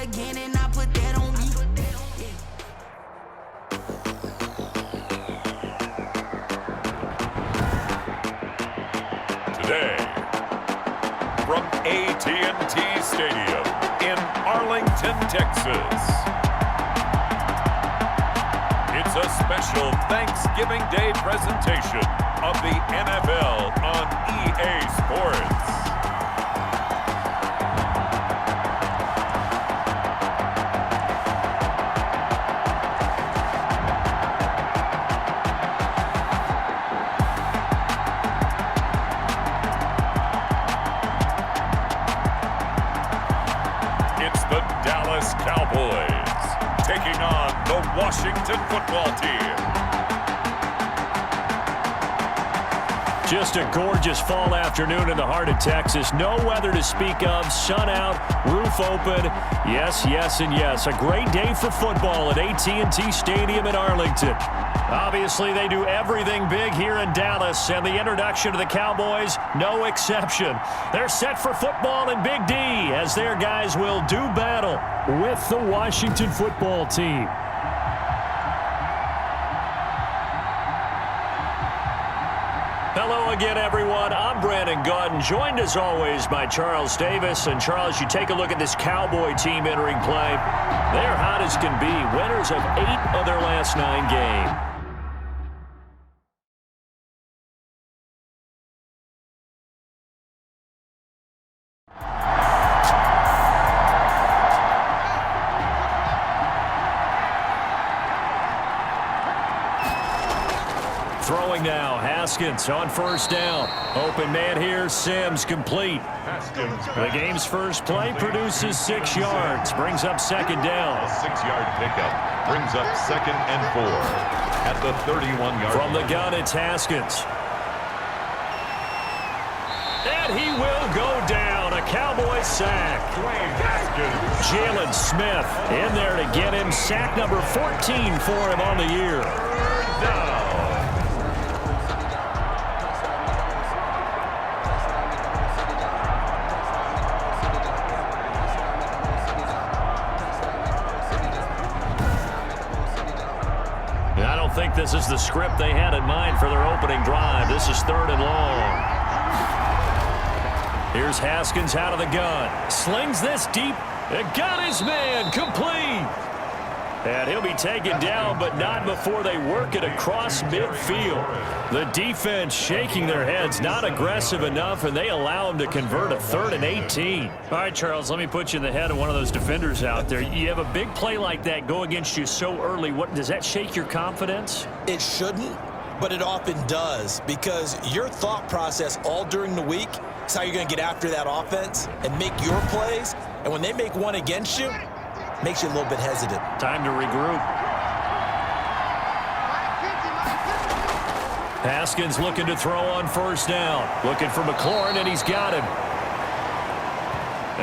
again and I put that on me. Today, from AT&T Stadium in Arlington, Texas, it's a special Thanksgiving Day presentation of the NFL on EA Sports. It's the Dallas Cowboys taking on the Washington football team. Just a gorgeous fall afternoon in the heart of Texas. No weather to speak of. Sun out, roof open. Yes, yes, and yes. A great day for football at AT&T Stadium in Arlington. Obviously, they do everything big here in Dallas, and the introduction of the Cowboys, no exception. They're set for football in Big D, as their guys will do battle with the Washington football team. Hello again, everyone. I'm Brandon Gaudin, joined as always by Charles Davis. And Charles, you take a look at this Cowboy team entering play. They're hot as can be, winners of 8 of their last 9 games. Throwing now, Haskins on first down. Open man here, Sims complete. The game's first play produces 6 yards, brings up second down. A 6-yard pickup brings up 2nd and 4 at the 31-yard From the gun, it's Haskins. And he will go down, a Cowboy sack. Jalen Smith in there to get him. Sack number 14 for him on the year. Down. I don't think this is the script they had in mind for their opening drive. This is 3rd and long. Here's Haskins out of the gun. Slings this deep. And got his man complete. And he'll be taken down, but not before they work it across midfield. The defense shaking their heads, not aggressive enough, and they allow him to convert a 3rd and 18. All right, Charles, let me put you in the head of one of those defenders out there. You have a big play like that go against you so early. What does that shake your confidence? It shouldn't, but it often does, because your thought process all during the week is how you're going to get after that offense and make your plays. And when they make one against you, makes you a little bit hesitant. Time to regroup. Haskins looking to throw on first down. Looking for McLaurin, and he's got him.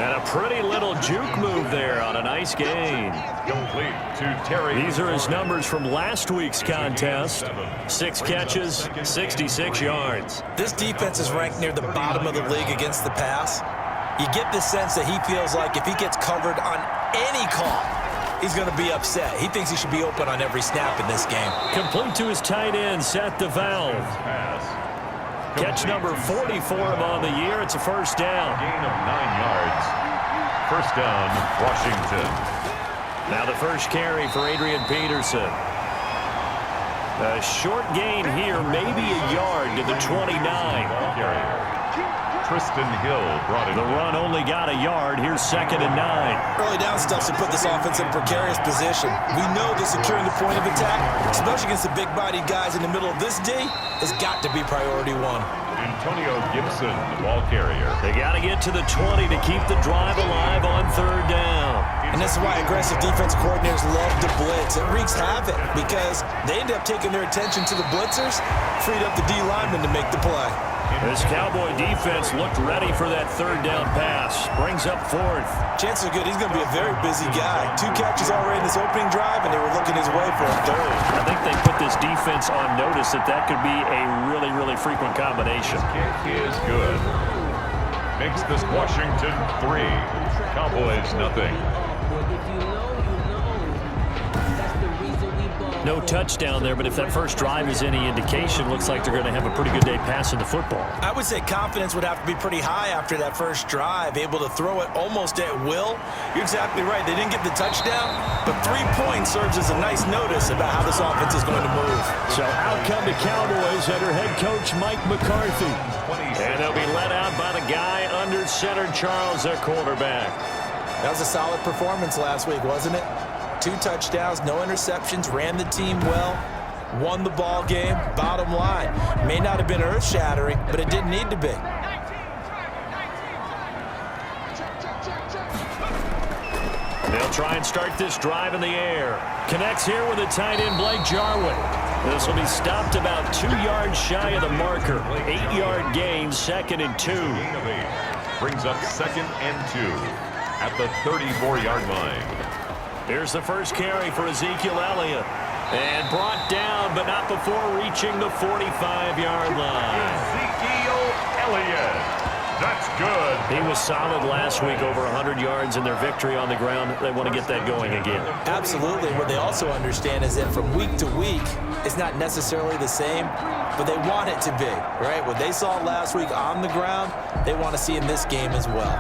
And a pretty little juke move there on a nice gain. Complete to Terry. These are his numbers from last week's contest. 6 catches, 66 yards. This defense is ranked near the bottom of the league against the pass. You get the sense that he feels like if he gets covered on any call, he's going to be upset. He thinks he should be open on every snap in this game. Complete to his tight end, Seth DeValve. Catch number 40 for him on the year. It's a first down. Gain of 9 yards. First down, Washington. Now the first carry for Adrian Peterson. A short gain here, maybe a yard to the 29. Tristan Hill brought it. The run only got a yard. Here's 2nd and 9. Early down stuff to put this offense in precarious position. We know that securing the point of attack, especially against the big-bodied guys in the middle of this D, has got to be priority 1. Antonio Gibson, the ball carrier. They got to get to the 20 to keep the drive alive on 3rd down. And this is why aggressive defensive coordinators love to blitz. It wreaks havoc because they end up taking their attention to the blitzers, freed up the D lineman to make the play. This Cowboy defense looked ready for that 3rd down pass. Brings up 4th. Chances are good he's going to be a very busy guy. 2 catches already in this opening drive, and they were looking his way for a 3rd. I think they put this defense on notice that could be a really, really frequent combination. Kick is good. makes this Washington 3, Cowboys nothing. No touchdown there, but if that first drive is any indication, looks like they're going to have a pretty good day passing the football. I would say confidence would have to be pretty high after that first drive, able to throw it almost at will. You're exactly right. They didn't get the touchdown, but 3 points serves as a nice notice about how this offense is going to move. So out come the Cowboys under head coach Mike McCarthy. And they'll be let out by the guy under center, Charles, their quarterback. That was a solid performance last week, wasn't it? 2 touchdowns, no interceptions, ran the team well, won the ball game. Bottom line, may not have been earth-shattering, but it didn't need to be. They'll try and start this drive in the air. Connects here with the tight end, Blake Jarwin. This will be stopped about 2 yards shy of the marker. 8-yard gain, 2nd and 2. Brings up 2nd and 2 at the 34-yard line. Here's the first carry for Ezekiel Elliott. And brought down, but not before reaching the 45-yard line. Ezekiel Elliott. That's good. He was solid last week, over 100 yards in their victory on the ground. They want to get that going again. Absolutely. What they also understand is that from week to week, it's not necessarily the same, but they want it to be, right? What they saw last week on the ground, they want to see in this game as well.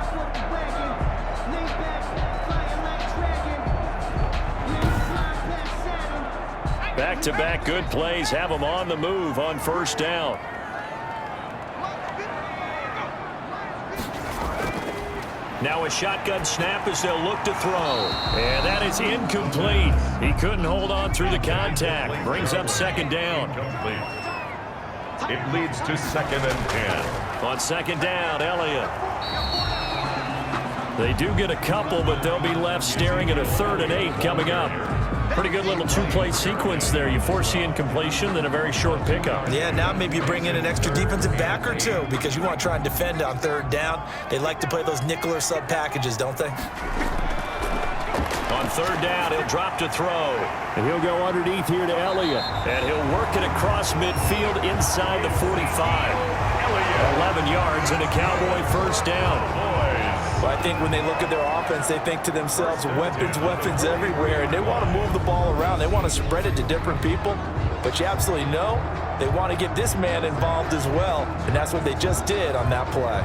Back-to-back good plays have them on the move on first down. Now a shotgun snap as they'll look to throw. And that is incomplete. He couldn't hold on through the contact. Brings up 2nd down. It leads to 2nd and 10. On 2nd down, Elliott. They do get a couple, but they'll be left staring at a 3rd and 8 coming up. Pretty good little 2-play sequence there. You force the incompletion, then a very short pickup. Yeah, now maybe you bring in an extra defensive back or 2 because you want to try and defend on 3rd down. They like to play those nickel or sub packages, don't they? On 3rd down, he'll drop to throw. And he'll go underneath here to Elliott. And he'll work it across midfield inside the 45. 11 yards and a Cowboy first down. Well, I think when they look at their offense, they think to themselves, weapons, weapons everywhere, and they want to move the ball around. They want to spread it to different people, but you absolutely know they want to get this man involved as well, and that's what they just did on that play.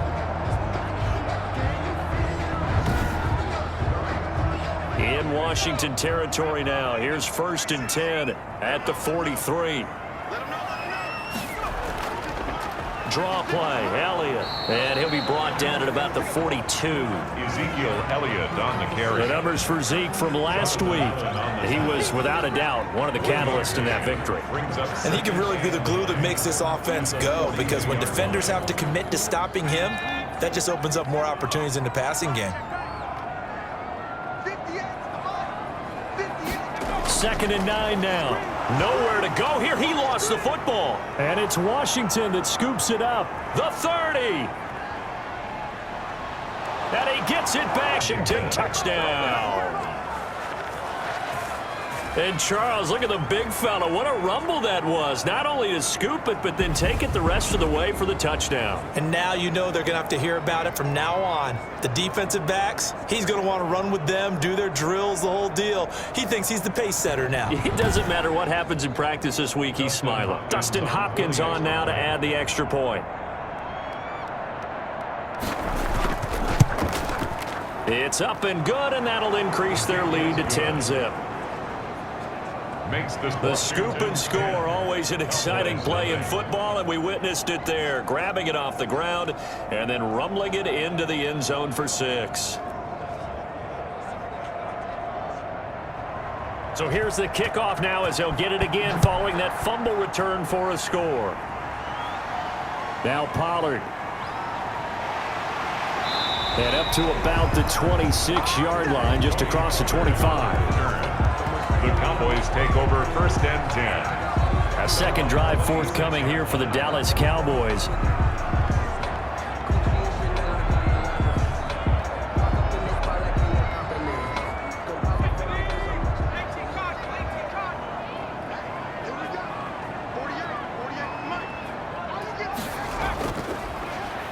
In Washington territory now. Here's 1st and 10 at the 43. Draw play, Elliott. And he'll be brought down at about the 42. Ezekiel Elliott on the carry. The numbers for Zeke from last week. He was, without a doubt, one of the catalysts in that victory. And he can really be the glue that makes this offense go, because when defenders have to commit to stopping him, that just opens up more opportunities in the passing game. 2nd and 9 now. Nowhere to go here. He lost the football. And it's Washington that scoops it up. The 30. And he gets it back. Washington touchdown. And Charles, look at the big fella. What a rumble that was. Not only to scoop it, but then take it the rest of the way for the touchdown. And now you know they're going to have to hear about it from now on. The defensive backs, he's going to want to run with them, do their drills, the whole deal. He thinks he's the pace setter now. It doesn't matter what happens in practice this week, he's smiling. Dustin Hopkins on now to add the extra point. It's up and good, and that'll increase their lead to 10-zip. The scoop and score, always an exciting play in football, and we witnessed it there, grabbing it off the ground and then rumbling it into the end zone for 6. So here's the kickoff now as they'll get it again following that fumble return for a score. Now Pollard. And up to about the 26-yard line, just across the 25. The Cowboys take over 1st and 10. A second drive forthcoming here for the Dallas Cowboys.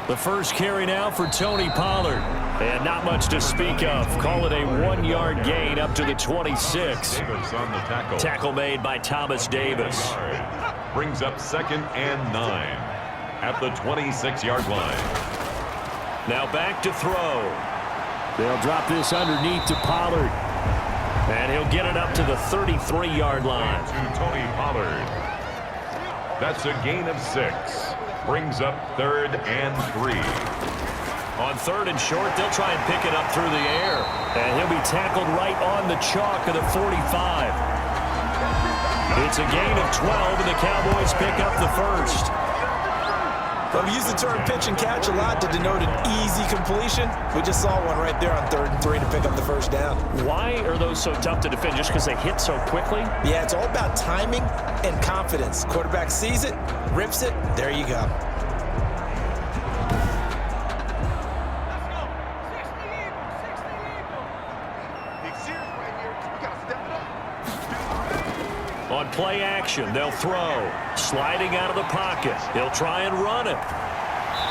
The first carry now for Tony Pollard. And not much to speak of. Call it a 1-yard gain up to the 26. Davis on the tackle. Tackle made by Thomas Davis. Brings up 2nd and 9 at the 26-yard line. Now back to throw. They'll drop this underneath to Pollard. And he'll get it up to the 33-yard line. To Tony Pollard. That's a gain of 6. Brings up 3rd and 3. On 3rd and short, they'll try and pick it up through the air. And he'll be tackled right on the chalk of the 45. It's a gain of 12, and the Cowboys pick up the first. Well, we use the term pitch and catch a lot to denote an easy completion. We just saw one right there on 3rd and 3 to pick up the first down. Why are those so tough to defend? Just because they hit so quickly? Yeah, it's all about timing and confidence. Quarterback sees it, rips it, there you go. On play action, they'll throw. Sliding out of the pocket. He'll try and run it.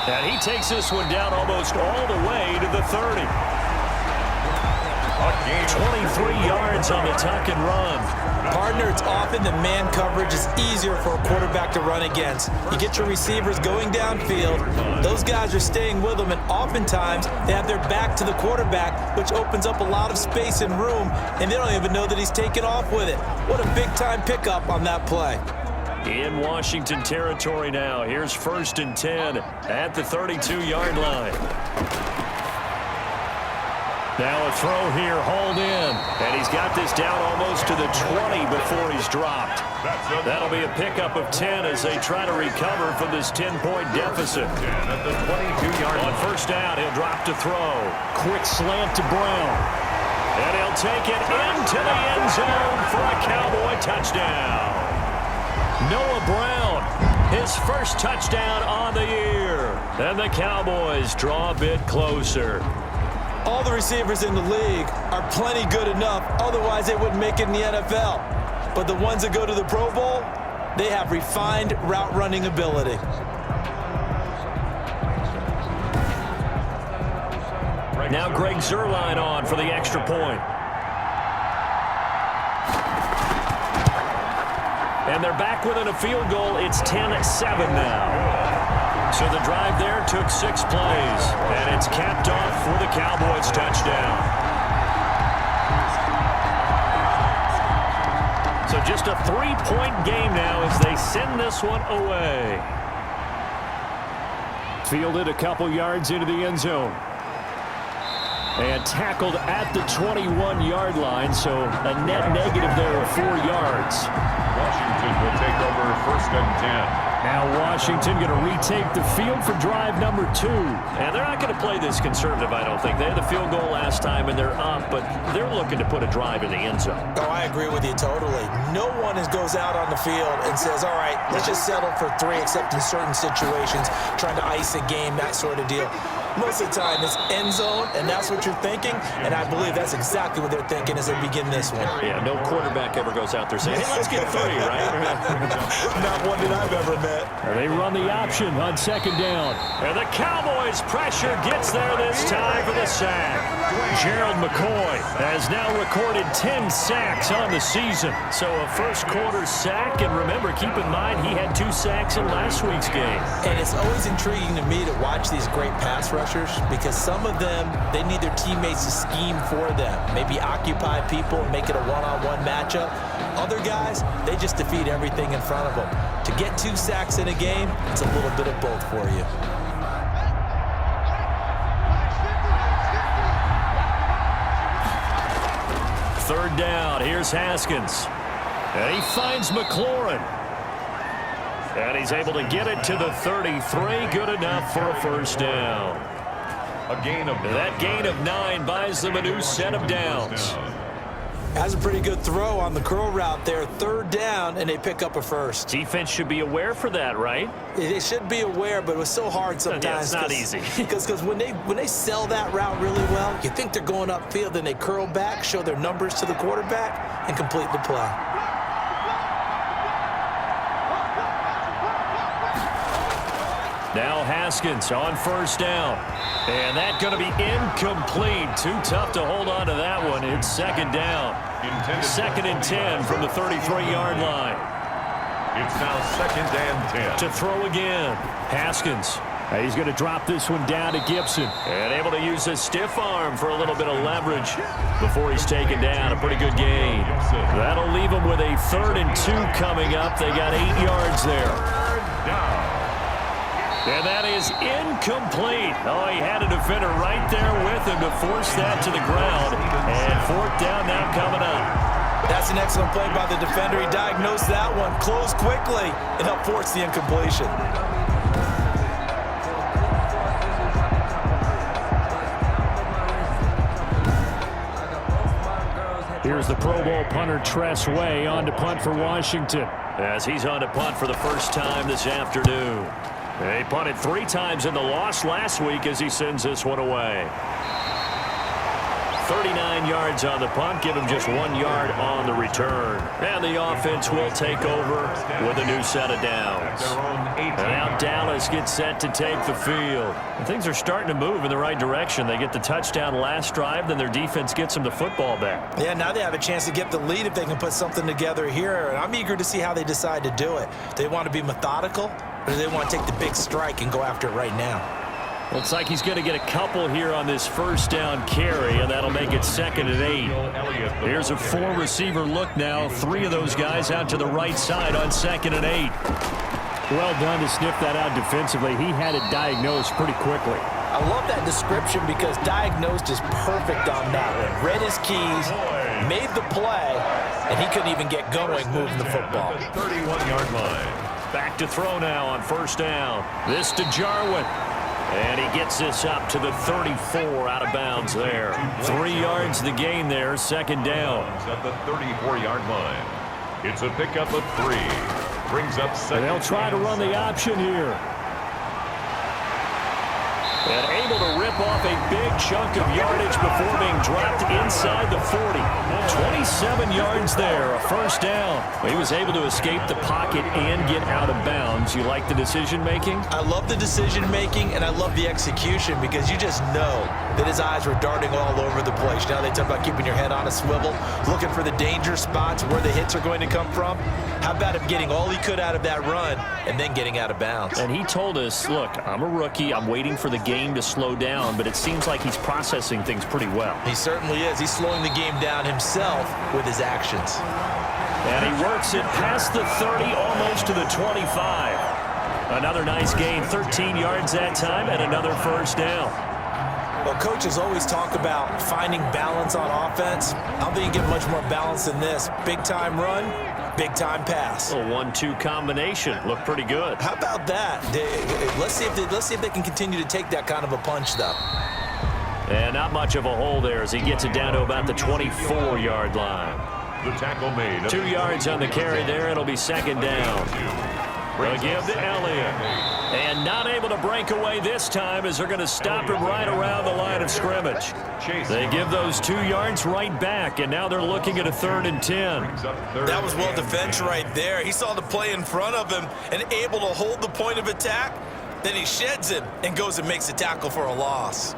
And he takes this one down almost all the way to the 30. 23 yards on the tuck and run. Partner, it's often the man coverage is easier for a quarterback to run against. You get your receivers going downfield. Those guys are staying with them, and oftentimes they have their back to the quarterback, which opens up a lot of space and room, and they don't even know that he's taken off with it. What a big-time pickup on that play. In Washington territory now. Here's 1st and 10 at the 32-yard line. Now a throw here, hauled in. And he's got this down almost to the 20 before he's dropped. That'll be a pickup of 10 as they try to recover from this 10-point deficit. At the 22-yard line. On 1st down, he'll drop to throw. Quick slant to Brown. And he'll take it into the end zone for a Cowboy touchdown. Noah Brown, his first touchdown on the year. And the Cowboys draw a bit closer. All the receivers in the league are plenty good enough, otherwise they wouldn't make it in the NFL. But the ones that go to the Pro Bowl, they have refined route running ability. Now Greg Zuerlein on for the extra point. And they're back within a field goal. It's 10-7 now. So the drive there took 6 plays, and it's capped off for the Cowboys touchdown. So just a 3-point game now as they send this one away. Fielded a couple yards into the end zone. And tackled at the 21-yard line, so a net negative there of 4 yards. Washington will take over 1st and 10. Now Washington going to retake the field for drive number 2. And they're not going to play this conservative, I don't think. They had the field goal last time, and they're up, but they're looking to put a drive in the end zone. Oh, I agree with you totally. No one goes out on the field and says, all right, let's just settle for 3, except in certain situations, trying to ice a game, that sort of deal. Most of the time, it's end zone, and that's what you're thinking, and I believe that's exactly what they're thinking as they begin this one. Yeah, no quarterback ever goes out there saying, hey, let's get 3, right? Not one that I've ever met. They run the option on 2nd down. And the Cowboys' pressure gets there this time for the sack. Gerald McCoy has now recorded 10 sacks on the season. So a first-quarter sack, and remember, keep in mind, he had 2 sacks in last week's game. And it's always intriguing to me to watch these great pass rushers because some of them, they need their teammates to scheme for them. Maybe occupy people and make it a one-on-one matchup. Other guys, they just defeat everything in front of them. To get 2 sacks in a game, it's a little bit of both for you. Third down, here's Haskins. And he finds McLaurin. And he's able to get it to the 33. Good enough for a first down. A gain of 9. That gain of 9 buys them a new set of downs. Has a pretty good throw on the curl route there. 3rd down, and they pick up a first. Defense should be aware for that, right? They should be aware, but it was so hard sometimes. Yeah, it's not easy. Because when they sell that route really well, you think they're going upfield, then they curl back, show their numbers to the quarterback, and complete the play. Now Haskins on first down. And that's going to be incomplete. Too tough to hold on to that one. It's second down. Second and 10 from the 33-yard line. It's now second and 10. To throw again. Haskins. He's going to drop this one down to Gibson. And able to use his stiff arm for a little bit of leverage before he's taken down. A pretty good gain. That'll leave him with a 3rd and 2 coming up. They got 8 yards there. And that is incomplete. Oh, he had a defender right there with him to force that to the ground. And 4th down now coming up. That's an excellent play by the defender. He diagnosed that one, closed quickly, and helped force the incompletion. Here's the Pro Bowl punter Tress Way on to punt for Washington. As he's on to punt for the first time this afternoon. He punted 3 times in the loss last week as he sends this one away. 39 yards on the punt, give him just 1 yard on the return. And the offense will take over with a new set of downs. And now Dallas gets set to take the field. And things are starting to move in the right direction. They get the touchdown last drive, then their defense gets them the football back. Yeah, now they have a chance to get the lead if they can put something together here. And I'm eager to see how they decide to do it. Do they want to be methodical, or do they want to take the big strike and go after it right now? Looks like he's going to get a couple here on this first down carry, and that'll make it second and 8. Here's a 4-receiver look now. 3 of those guys out to the right side on second and 8. Well done to sniff that out defensively. He had it diagnosed pretty quickly. I love that description because diagnosed is perfect on that one. Read his keys, made the play, and he couldn't even get going moving the football. 31-yard line. Back to throw now on first down. This to Jarwin. And he gets this up to the 34 out of bounds there. 3 yards the gain there, second down. At the 34-yard line. It's a pickup of 3. Brings up second. And they'll try to run the option here. And able to rip off a big chunk of yardage before being dropped inside the 40. 27 yards there, a first down. He was able to escape the pocket and get out of bounds. You like the decision-making? I love the decision-making, and I love the execution because you just know that his eyes were darting all over the place. Now they talk about keeping your head on a swivel, looking for the danger spots where the hits are going to come from. How about him getting all he could out of that run and then getting out of bounds? And he told us, look, I'm a rookie. I'm waiting for the game to slow down, but it seems like he's processing things pretty well. He certainly is. He's slowing the game down himself with his actions. And he works it past the 30, almost to the 25. Another nice gain, 13 yards that time, and another first down. Well, coaches always talk about finding balance on offense. I don't think you get much more balance than this. Big-time run, big-time pass. A 1-2 combination. Looked pretty good. How about that? Let's see if they can continue to take that kind of a punch, though. And not much of a hole there as he gets it down to about the 24-yard line. The tackle made. 2 yards on the carry there. It'll be second down. They'll give to Elliott. And not able to break away this time as they're going to stop him right around the line of scrimmage. They give those 2 yards right back, and now they're looking at a 3rd and 10. That was well defense right there. He saw the play in front of him and able to hold the point of attack. Then he sheds him and goes and makes a tackle for a loss.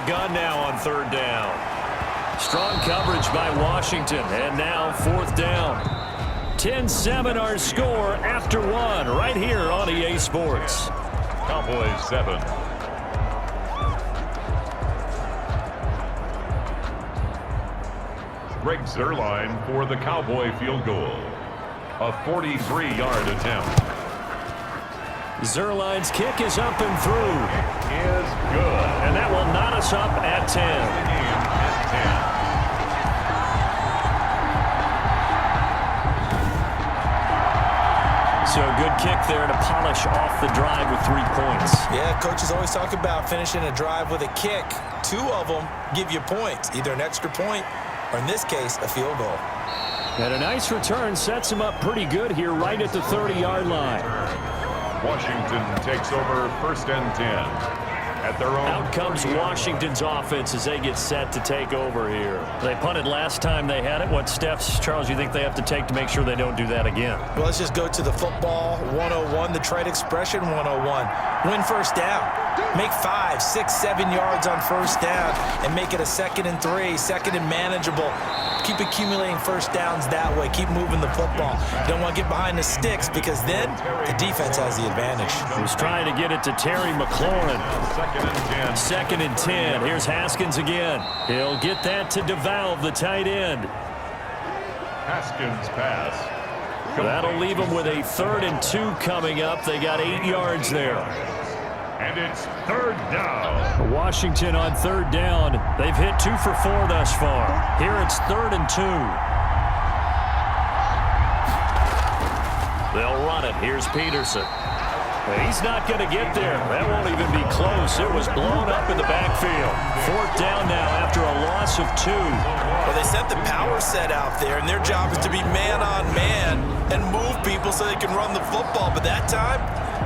Gun now on 3rd down. Strong coverage by Washington, and now 4th down. 10-7 our score after 1 right here on EA Sports. Cowboys 7. Greg Zuerlein for the Cowboy field goal. A 43-yard attempt. Zuerlein's kick is up and through. Is good. And that will knot us up at 10. So good kick there to polish off the drive with 3 points. Yeah, coaches always talk about finishing a drive with a kick. 2 of them give you points, either an extra point or, in this case, a field goal. And a nice return sets him up pretty good here right at the 30-yard line. Washington takes over 1st and 10. At their own. Out comes Washington's offense as they get set to take over here. They punted last time they had it. What steps, Charles, you think they have to take to make sure they don't do that again? Well, let's just go to the football 101, the trade expression 101. Win first down. Make 5, 6, 7 yards on first down and make it a 2nd and 3, 2nd and manageable. Keep accumulating first downs that way. Keep moving the football. You don't want to get behind the sticks because then the defense has the advantage. He's trying to get it to Terry McLaurin. 2nd and 10. Here's Haskins again. He'll get that to DeValve, the tight end. Haskins pass. That'll leave them with a 3rd and 2 coming up. They got 8 yards there. And it's 3rd down. Washington on 3rd down. They've hit 2 for 4 thus far. Here it's 3rd and 2. They'll run it. Here's Peterson. He's not going to get there. That won't even be close. It was blown up in the backfield. 4th down now after a loss of 2. Well, they sent the power set out there, and their job is to be man-on-man and move people so they can run the football. But that time,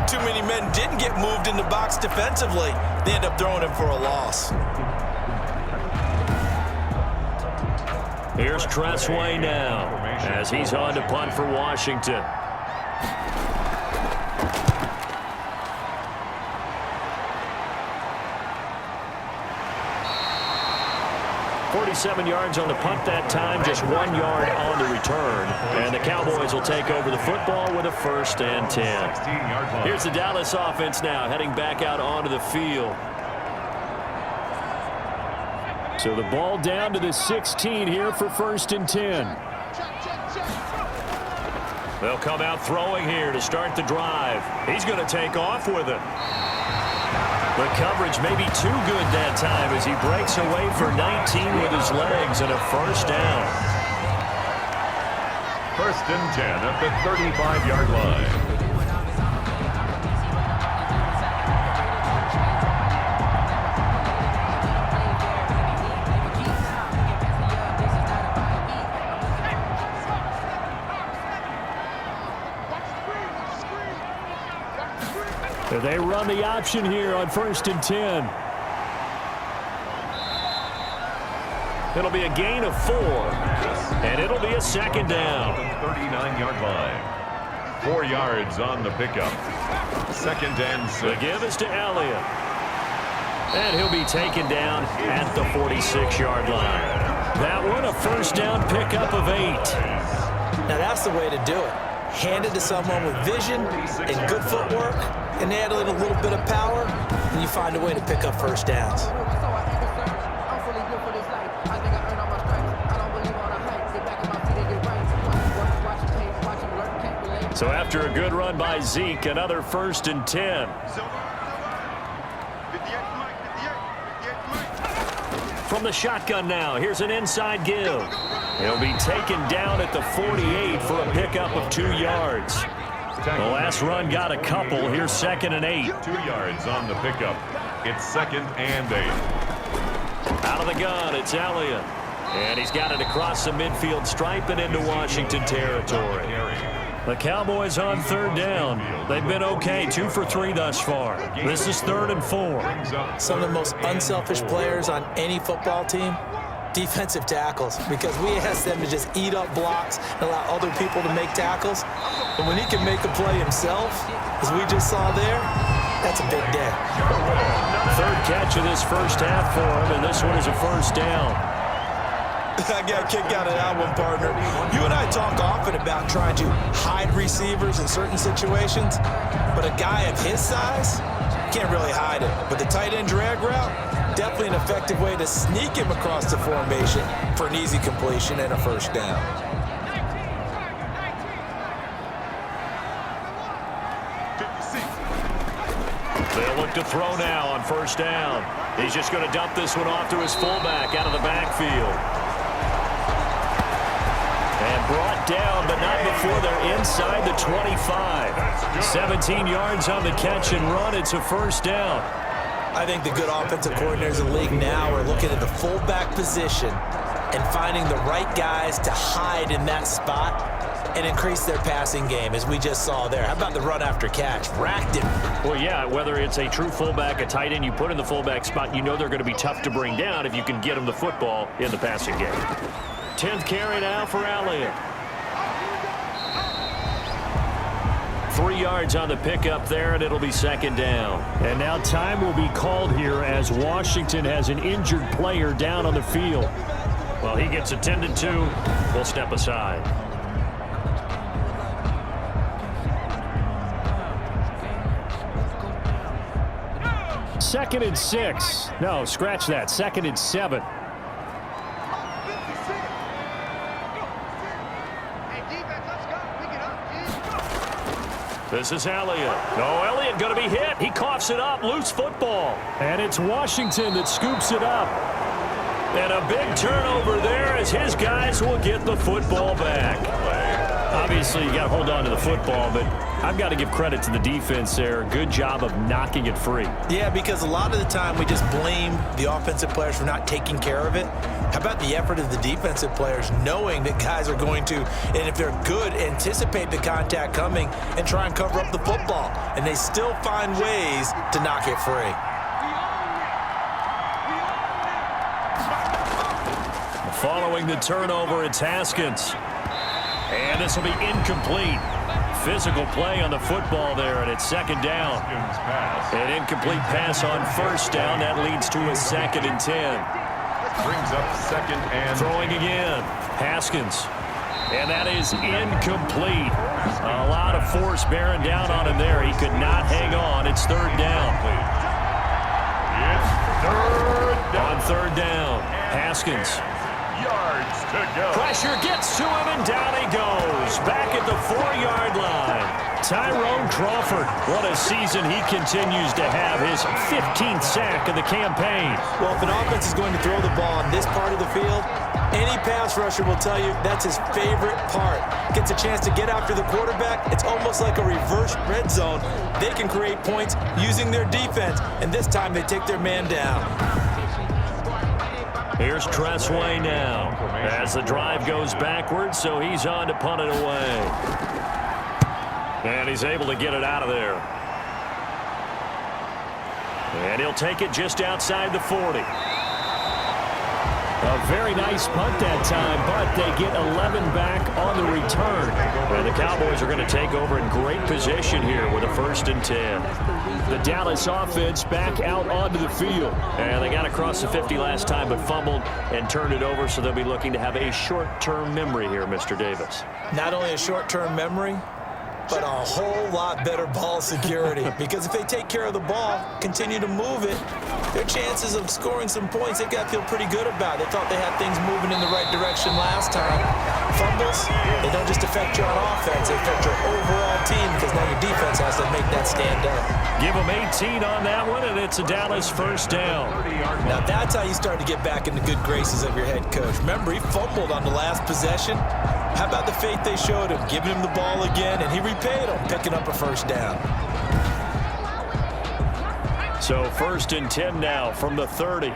too many men didn't get moved in the box defensively. They end up throwing him for a loss. Here's Tressway now as he's on to punt for Washington. 47 yards on the punt that time, just 1 yard on the return. And the Cowboys will take over the football with a 1st and 10. Here's the Dallas offense now heading back out onto the field. So the ball down to the 16 here for 1st and 10. They'll come out throwing here to start the drive. He's going to take off with it. The coverage may be too good that time as he breaks away for 19 with his legs and a 1st down. 1st and 10 at the 35-yard line. They run the option here on 1st and 10. It'll be a gain of 4, and it'll be a 2nd down. 39-yard line. 4 yards on the pickup. 2nd and 6. The give is to Elliott. And he'll be taken down at the 46-yard line. That one a 1st down pickup of 8. Now that's the way to do it. Hand it to someone with vision and good footwork, and add a little bit of power, and you find a way to pick up 1st downs. So after a good run by Zeke, another 1st and 10. From the shotgun now, here's an inside give. He'll be taken down at the 48 for a pickup of 2 yards. The last run got a couple. Here's 2nd and 8. 2 yards on the pickup. It's 2nd and 8. Out of the gun, it's Elliott. And he's got it across the midfield stripe and into Washington territory. The Cowboys on 3rd down. They've been okay, 2 for 3 thus far. This is 3rd and 4. Some of the most unselfish players on any football team, defensive tackles, because we ask them to just eat up blocks and allow other people to make tackles. But when he can make a play himself, as we just saw there, that's a big day. 3rd catch of this 1st half for him, and this one is a 1st down. I got a kick out of that one, partner. You and I talk often about trying to hide receivers in certain situations, but a guy of his size can't really hide it. But the tight end drag route, definitely an effective way to sneak him across the formation for an easy completion and a 1st down. They'll look to throw now on 1st down. He's just going to dump this one off to his fullback out of the backfield. And brought down, but not before they're inside the 25. 17 yards on the catch and run. It's a 1st down. I think the good offensive coordinators in the league now are looking at the fullback position and finding the right guys to hide in that spot and increase their passing game, as we just saw there. How about the run after catch? Racked him. Well, yeah, whether it's a true fullback, a tight end you put in the fullback spot, you know they're going to be tough to bring down if you can get them the football in the passing game. 10th carry now for Elliott. 3 yards on the pickup there, and it'll be 2nd down. And now time will be called here as Washington has an injured player down on the field. Well, he gets attended to. We'll step aside. Second and 6. No, scratch that. 2nd and 7. This is Elliott. No, Elliott going to be hit. He coughs it up. Loose football. And it's Washington that scoops it up. And a big turnover there as his guys will get the football back. Obviously, you got to hold on to the football, but I've got to give credit to the defense there. Good job of knocking it free. Yeah, because a lot of the time we just blame the offensive players for not taking care of it. How about the effort of the defensive players knowing that guys are going to, and if they're good, anticipate the contact coming and try and cover up the football. And they still find ways to knock it free. Following the turnover, it's Haskins. And this will be incomplete. Physical play on the football there, and it's 2nd down. An incomplete pass on 1st down. That leads to a 2nd and 10. Brings up 2nd and throwing again. Haskins. And that is incomplete. A lot of force bearing down on him there. He could not hang on. It's 3rd down. It's 3rd down. On 3rd down, Haskins. Yards to go. Pressure gets to him, and down he goes. Back at the 4-yard line. Tyrone Crawford. What a season he continues to have. His 15th sack of the campaign. Well, if an offense is going to throw the ball on this part of the field, any pass rusher will tell you that's his favorite part. Gets a chance to get after the quarterback. It's almost like a reverse red zone. They can create points using their defense, and this time they take their man down. Here's Tressway now as the drive goes backwards, so he's on to punt it away. And he's able to get it out of there. And he'll take it just outside the 40. A very nice punt that time, but they get 11 back on the return. And the Cowboys are going to take over in great position here with a 1st and 10. The Dallas offense back out onto the field. And they got across the 50 last time, but fumbled and turned it over, so they'll be looking to have a short-term memory here, Mr. Davis. Not only a short-term memory, but a whole lot better ball security. Because if they take care of the ball, continue to move it, their chances of scoring some points, they've got to feel pretty good about. They thought they had things moving in the right direction last time. Fumbles, they don't just affect you on offense, they affect your overall team, because now your defense has to make that stand up. Give them 18 on that one, and it's a Dallas 1st down. Now that's how you start to get back in the good graces of your head coach. Remember, he fumbled on the last possession. How about the faith they showed him, giving him the ball again, and he repaid him, picking up a 1st down. So 1st and 10 now from the 30.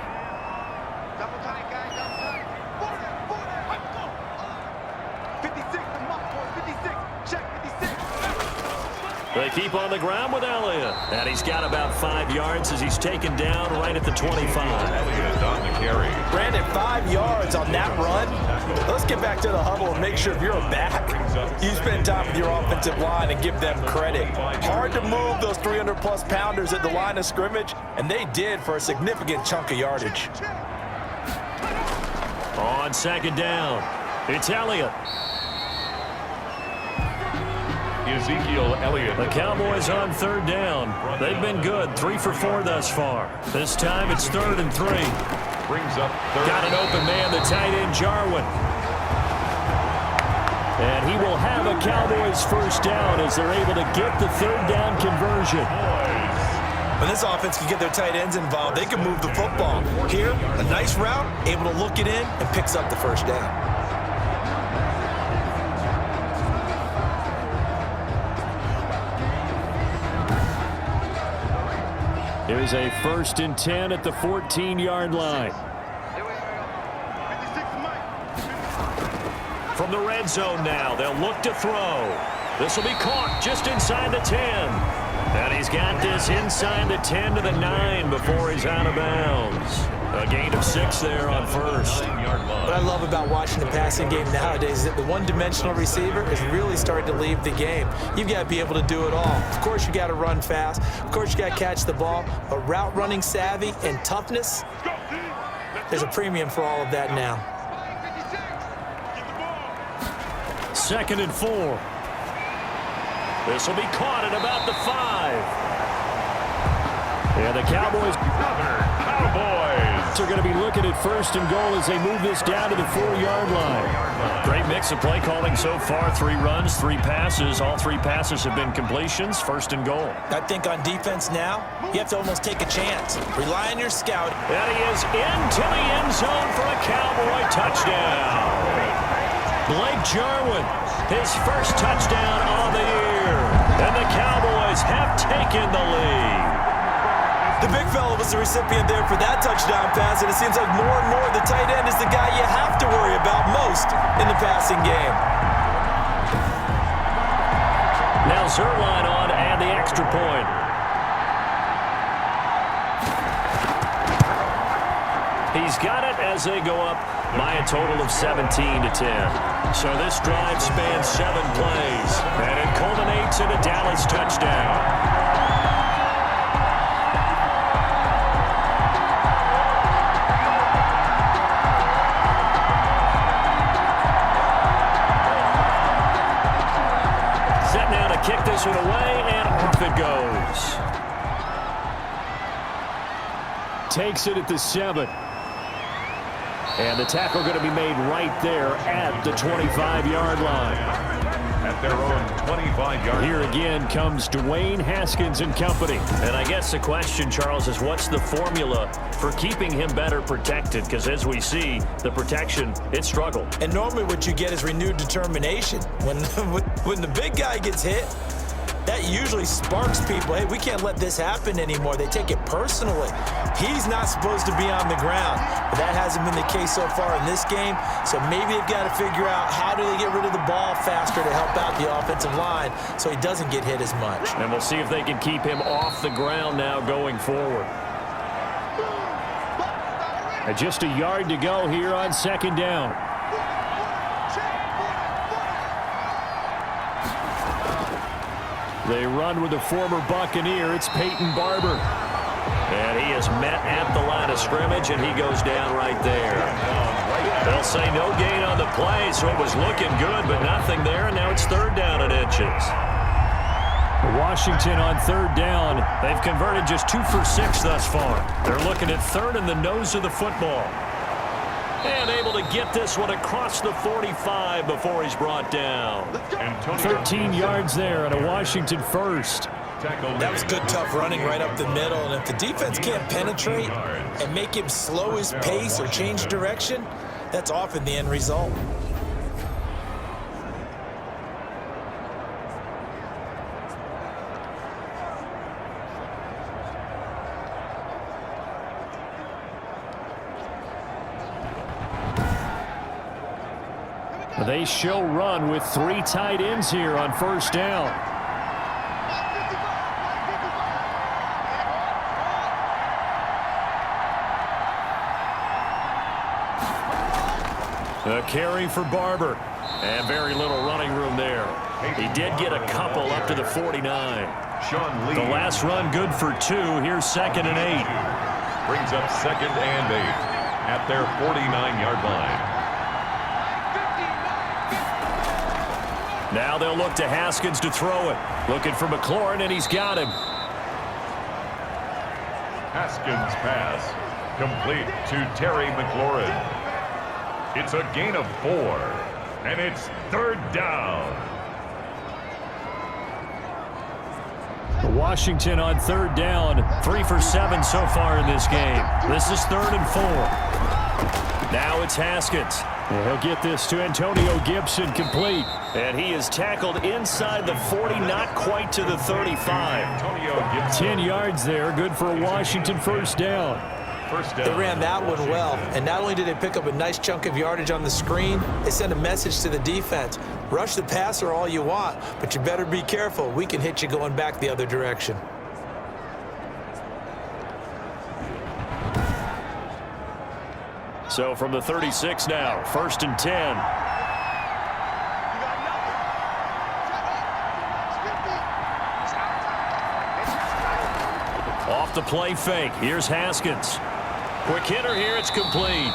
They keep on the ground with Elliott. And he's got about 5 yards as he's taken down right at the 25. Elliott on the carry. Brandon, 5 yards on that run. Let's get back to the huddle and make sure if you're a back, you spend time with your offensive line and give them credit. Hard to move those 300-plus pounders at the line of scrimmage, and they did for a significant chunk of yardage. On 2nd down, it's Elliott. Ezekiel Elliott. The Cowboys on 3rd down. They've been good, 3 for 4 thus far. This time it's 3rd and 3. Brings up 3rd. Got an open man, the tight end Jarwin. And he will have a Cowboys 1st down as they're able to get the 3rd down conversion. When this offense can get their tight ends involved, they can move the football. Here, a nice route, able to look it in, and picks up the 1st down. Here's a 1st and 10 at the 14-yard line. From the red zone now, they'll look to throw. This will be caught just inside the 10. And he's got this inside the 10 to the 9 before he's out of bounds. A gain of 6 there on first. What I love about watching the passing game nowadays is that the one-dimensional receiver is really starting to leave the game. You've got to be able to do it all. Of course, you got to run fast. Of course, you got to catch the ball. But route running savvy and toughness, there's a premium for all of that now. 2nd and 4. This will be caught at about the 5. And the Cowboys are going to be looking at 1st and goal as they move this down to the 4-yard line. Great mix of play calling so far. 3 runs, 3 passes. All 3 passes have been completions. 1st and goal. I think on defense now, you have to almost take a chance. Rely on your scout. And he is into the end zone for a Cowboy touchdown. Blake Jarwin, his first touchdown on the year. And the Cowboys have taken the lead. The big fella was the recipient there for that touchdown pass, and it seems like more and more the tight end is the guy you have to worry about most in the passing game. Now Zerline on to add the extra point. He's got it as they go up by a total of 17-10. So this drive spans 7 plays, and it culminates in a Dallas touchdown. Kick this one away, and off it goes. Takes it at the 7. And the tackle going to be made right there at the 25-yard line. At their own 25-yard. Here again comes Dwayne Haskins and company. And I guess the question, Charles, is what's the formula for keeping him better protected? Because as we see, the protection, it struggled. And normally what you get is renewed determination. When the big guy gets hit, that usually sparks people. Hey, we can't let this happen anymore. They take it personally. He's not supposed to be on the ground. But that hasn't been the case so far in this game. So maybe they've got to figure out how do they get rid of the ball faster to help out the offensive line so he doesn't get hit as much. And we'll see if they can keep him off the ground now going forward. And just a yard to go here on 2nd down. They run with the former Buccaneer. It's Peyton Barber. And he is met at the line of scrimmage, and he goes down right there. They'll say no gain on the play, so it was looking good, but nothing there, and now it's 3rd down and inches. Washington on 3rd down. They've converted just 2 for 6 thus far. They're looking at 3rd in the nose of the football. And able to get this one across the 45 before he's brought down. 13 yards there on a Washington 1st. That was good, tough running right up the middle. And if the defense can't penetrate and make him slow his pace or change direction, that's often the end result. They show run with 3 tight ends here on 1st down. A carry for Barber. And very little running room there. He did get a couple up to the 49. The last run good for 2. Here's 2nd and 8. Brings up 2nd and 8 at their 49-yard line. Now they'll look to Haskins to throw it. Looking for McLaurin, and he's got him. Haskins' pass complete to Terry McLaurin. It's a gain of 4, and it's 3rd down. Washington on 3rd down. 3 for 7 so far in this game. This is 3rd and 4. Now it's Haskins. And he'll get this to Antonio Gibson complete. And he is tackled inside the 40, not quite to the 35. 10 yards there, good for a Washington 1st down. First down. They ran that one well, and not only did they pick up a nice chunk of yardage on the screen, they sent a message to the defense. Rush the passer all you want, but you better be careful. We can hit you going back the other direction. So from the 36 now, 1st and 10. Off the play fake. Here's Haskins. Quick hitter here. It's complete.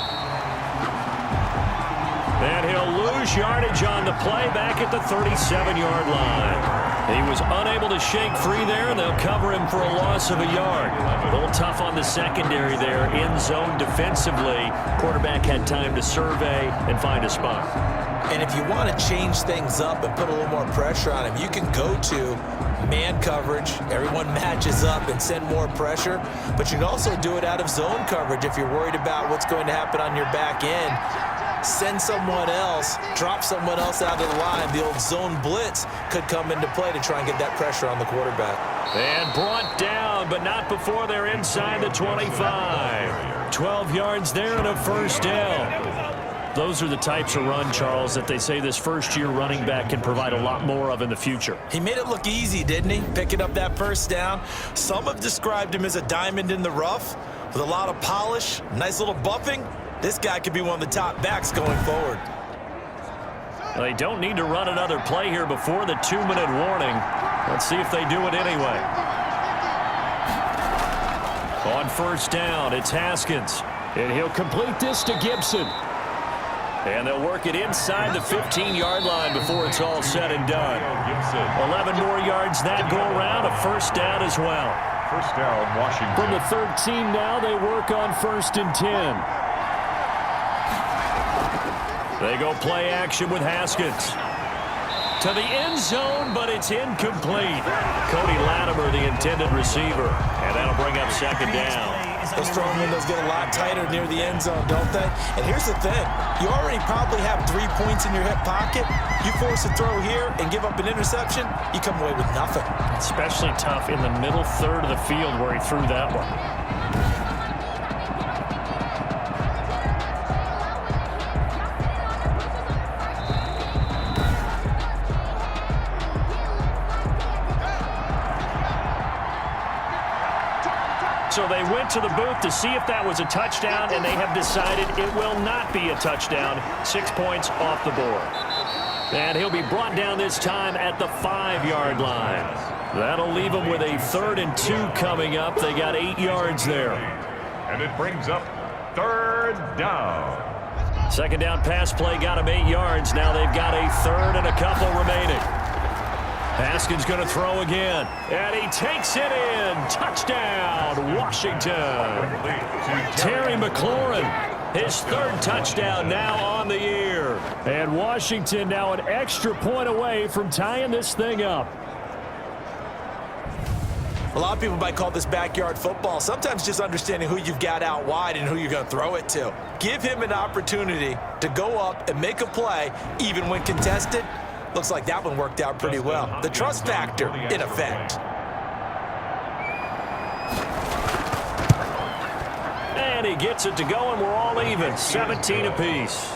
And he'll lose yardage on the play back at the 37-yard line. He was unable to shake free there, and they'll cover him for a loss of a yard. A little tough on the secondary there. In zone defensively. Quarterback had time to survey and find a spot. And if you want to change things up and put a little more pressure on him, you can go to man coverage. Everyone matches up and send more pressure. But you can also do it out of zone coverage if you're worried about what's going to happen on your back end. Send someone else, drop someone else out of the line. The old zone blitz could come into play to try and get that pressure on the quarterback. And brought down, but not before they're inside the 25. 12 yards there and a first down. Those are the types of run, Charles, that they say this first-year running back can provide a lot more of in the future. He made it look easy, didn't he? Picking up that first down. Some have described him as a diamond in the rough with a lot of polish, nice little buffing. This guy could be one of the top backs going forward. They don't need to run another play here before the 2-minute warning. Let's see if they do it anyway. On first down, it's Haskins. And he'll complete this to Gibson. And they'll work it inside the 15-yard line before it's all said and done. 11 more yards that go around, a first down as well. First down, Washington. From the 13 now, they work on 1st and 10. They go play action with Haskins. To the end zone, but it's incomplete. Cody Latimer, the intended receiver. And that'll bring up 2nd down. Those throwing windows get a lot tighter near the end zone, don't they? And here's the thing. You already probably have 3 points in your hip pocket. You force a throw here and give up an interception, you come away with nothing. Especially tough in the middle third of the field where he threw that one. So they went to the booth to see if that was a touchdown, and they have decided it will not be a touchdown. 6 points off the board. And he'll be brought down this time at the 5-yard line. That'll leave them with a 3rd and 2 coming up. They got 8 yards there. And it brings up 3rd down. 2nd down pass play got them 8 yards. Now they've got a 3rd and a couple remaining. Haskins going to throw again. And he takes it in. Touchdown, Washington. Terry McLaurin, his 3rd touchdown now on the year. And Washington now an extra point away from tying this thing up. A lot of people might call this backyard football. Sometimes just understanding who you've got out wide and who you're going to throw it to. Give him an opportunity to go up and make a play, even when contested. Looks like that one worked out pretty well. The trust factor in effect. And he gets it to go, and we're all even. 17 apiece.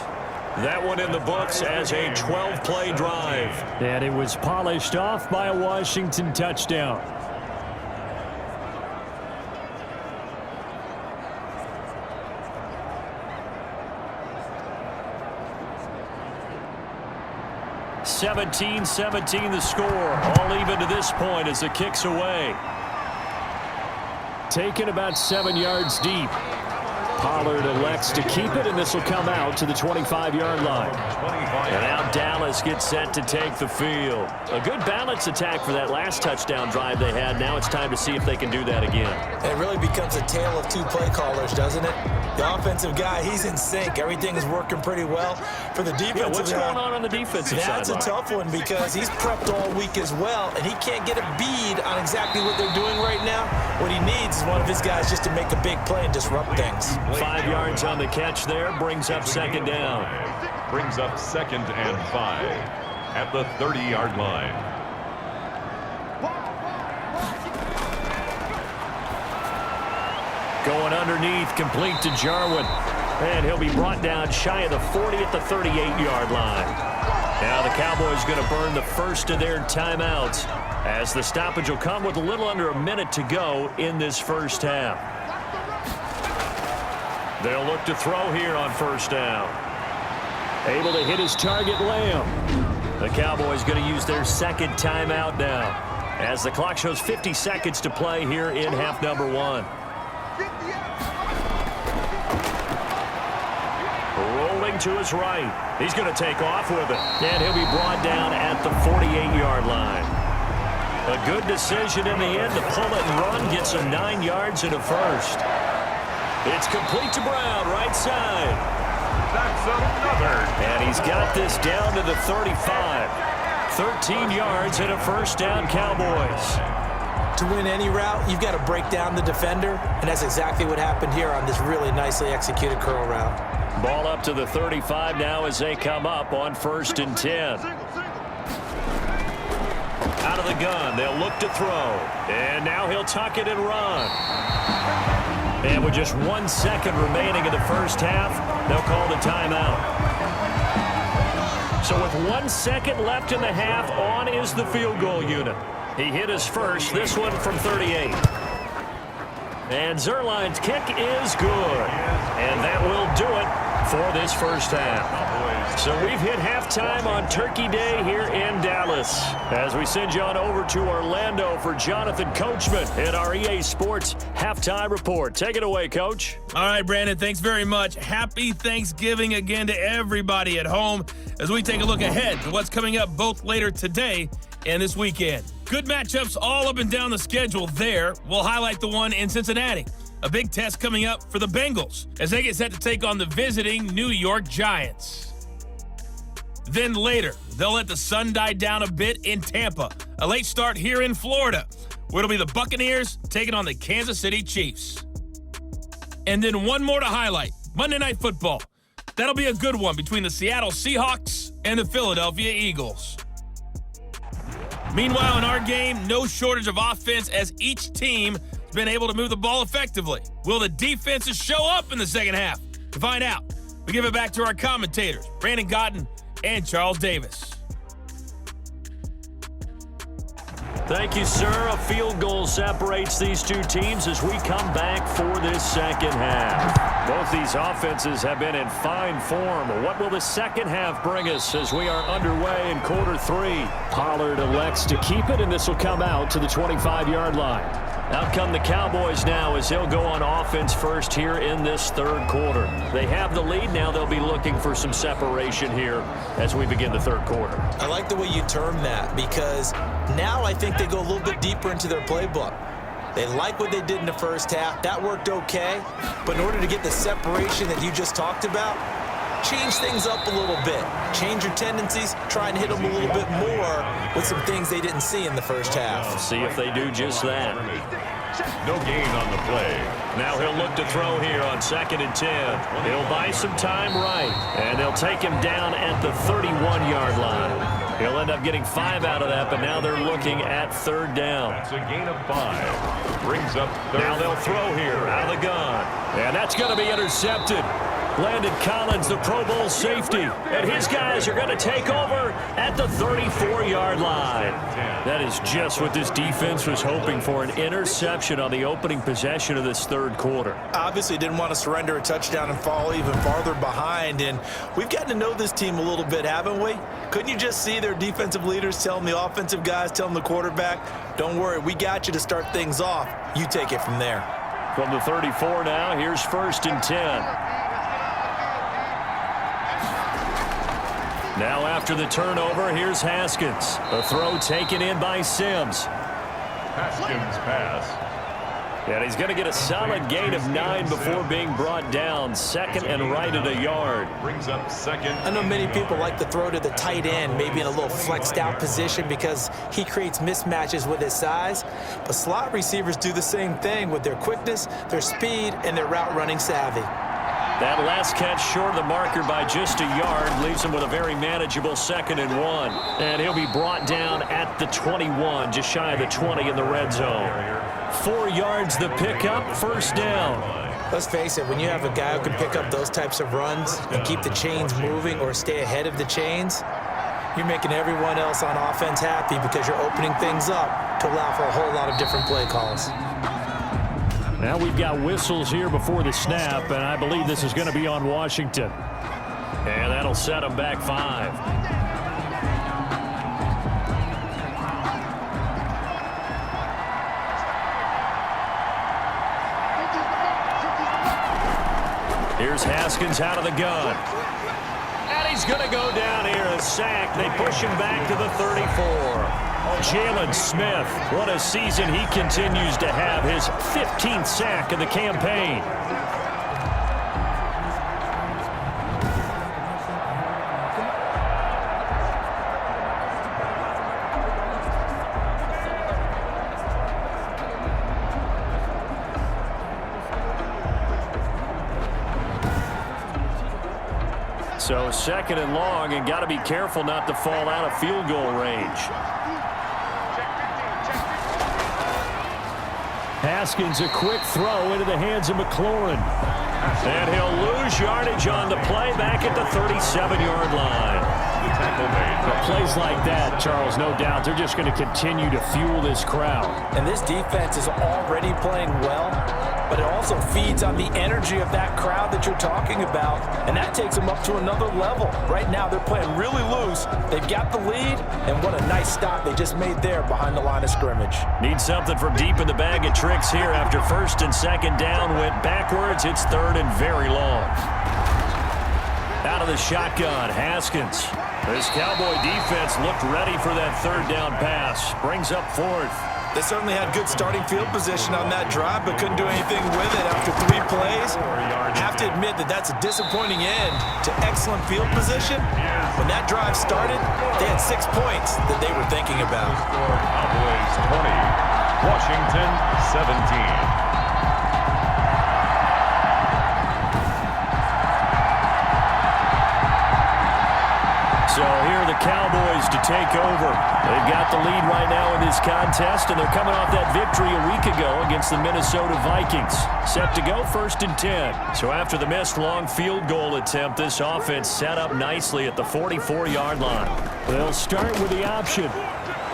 That one in the books as a 12-play drive. And it was polished off by a Washington touchdown. (17-17) the score. All even to this point as the kick's away. Taken about 7 yards deep. Pollard elects to keep it, and this will come out to the 25-yard line. And now Dallas gets set to take the field. A good balance attack for that last touchdown drive they had. Now it's time to see if they can do that again. It really becomes a tale of 2 play callers, doesn't it? The offensive guy, he's in sync. Everything is working pretty well. For the defensive guy, what's going on the defensive side? That's a tough one because he's prepped all week as well, and he can't get a bead on exactly what they're doing right now. What he needs is one of his guys just to make a big play and disrupt things. 5 yards on the catch there, brings up 2nd down. Brings up 2nd and 5 at the 30-yard line. Going underneath, complete to Jarwin. And he'll be brought down shy of the 40 at the 38-yard line. Now the Cowboys going to burn the first of their timeouts as the stoppage will come with a little under a minute to go in this first half. They'll look to throw here on first down. Able to hit his target, Lamb. The Cowboys going to use their second timeout now as the clock shows 50 seconds to play here in half number 1. Rolling to his right. He's going to take off with it. And he'll be brought down at the 48-yard line. A good decision in the end to pull it and run. Gets him 9 yards and a first. It's complete to Brown, right side. That's another. And he's got this down to the 35. 13 yards and a first down, Cowboys. To win any route, you've got to break down the defender, and that's exactly what happened here on this really nicely executed curl route. Ball up to the 35 now as they come up on 1st and 10. Out of the gun, they'll look to throw. And now he'll tuck it and run. And with just 1 second remaining in the first half, they'll call the timeout. So with 1 second left in the half, on is the field goal unit. He hit his first, this one from 38. And Zerline's kick is good. And that will do it for this first half. So we've hit halftime on Turkey Day here in Dallas. As we send you on over to Orlando for Jonathan Coachman in our EA Sports Halftime Report. Take it away, Coach. All right, Brandon, thanks very much. Happy Thanksgiving again to everybody at home as we take a look ahead to what's coming up both later today and this weekend. Good matchups all up and down the schedule there. We'll highlight the one in Cincinnati. A big test coming up for the Bengals as they get set to take on the visiting New York Giants. Then later, they'll let the sun die down a bit in Tampa. A late start here in Florida, where it'll be the Buccaneers taking on the Kansas City Chiefs. And then one more to highlight, Monday Night Football. That'll be a good one between the Seattle Seahawks and the Philadelphia Eagles. Meanwhile, in our game, no shortage of offense as each team has been able to move the ball effectively. Will the defenses show up in the second half? To find out, we give it back to our commentators, Brandon Gotten and Charles Davis. Thank you, sir. A field goal separates these two teams as we come back for this second half. Both these offenses have been in fine form. What will the second half bring us as we are underway in quarter 3? Pollard elects to keep it, and this will come out to the 25-yard line. Out come the Cowboys now as they'll go on offense first here in this third quarter. They have the lead. Now they'll be looking for some separation here as we begin the third quarter. I like the way you term that because now I think they go a little bit deeper into their playbook. They like what they did in the first half. That worked okay. But in order to get the separation that you just talked about, change things up a little bit. Change your tendencies. Try and hit them a little bit more with some things they didn't see in the first half. See if they do just that. No gain on the play. Now he'll look to throw here on 2nd and 10. He'll buy some time right, and they'll take him down at the 31-yard line. He'll end up getting 5 out of that, but now they're looking at 3rd down. That's a gain of 5. Brings up 3rd. Now they'll throw here out of the gun. And that's going to be intercepted. Landon Collins, the Pro Bowl safety. And his guys are going to take over at the 34-yard line. That is just what this defense was hoping for, an interception on the opening possession of this third quarter. Obviously didn't want to surrender a touchdown and fall even farther behind. And we've gotten to know this team a little bit, haven't we? Couldn't you just see their defensive leaders telling the offensive guys, telling the quarterback, don't worry, we got you to start things off. You take it from there. From the 34 now, here's 1st and 10. Now after the turnover, here's Haskins. A throw taken in by Sims. Haskins pass. And he's going to get a solid gain of 9 before being brought down. 2nd and right at a yard. Brings up 2nd. I know many people like to throw to the tight end, maybe in a little flexed out position because he creates mismatches with his size. But slot receivers do the same thing with their quickness, their speed, and their route running savvy. That last catch short of the marker by just a yard leaves him with a very manageable 2nd and 1. And he'll be brought down at the 21, just shy of the 20 in the red zone. 4 yards the pickup, first down. Let's face it, when you have a guy who can pick up those types of runs and keep the chains moving or stay ahead of the chains, you're making everyone else on offense happy because you're opening things up to allow for a whole lot of different play calls. Now we've got whistles here before the snap, and I believe this is going to be on Washington. And that'll set them back 5. Here's Haskins out of the gun. And he's going to go down here, a sack. They push him back to the 34. Jalen Smith, what a season he continues to have. His 15th sack of the campaign. So 2nd and long, and got to be careful not to fall out of field goal range. Haskins, a quick throw into the hands of McLaurin. And he'll lose yardage on the play back at the 37-yard line. Plays like that, Charles, no doubt, they're just going to continue to fuel this crowd. And this defense is already playing well, but it also feeds on the energy of that crowd that you're talking about, and that takes them up to another level. Right now, they're playing really loose. They've got the lead, and what a nice stop they just made there behind the line of scrimmage. Need something from deep in the bag of tricks here after 1st and 2nd down. Went backwards. It's 3rd and very long. Out of the shotgun, Haskins. This Cowboy defense looked ready for that 3rd down pass. Brings up 4th. They certainly had good starting field position on that drive, but couldn't do anything with it after 3 plays. Have to admit that that's a disappointing end to excellent field position. When that drive started, they had 6 points that they were thinking about. Cowboys 20, Washington 17. So here are the Cowboys to take over. They've got the lead right now in this contest, and they're coming off that victory a week ago against the Minnesota Vikings. Set to go 1st and 10. So after the missed long field goal attempt, this offense set up nicely at the 44-yard line. They'll start with the option.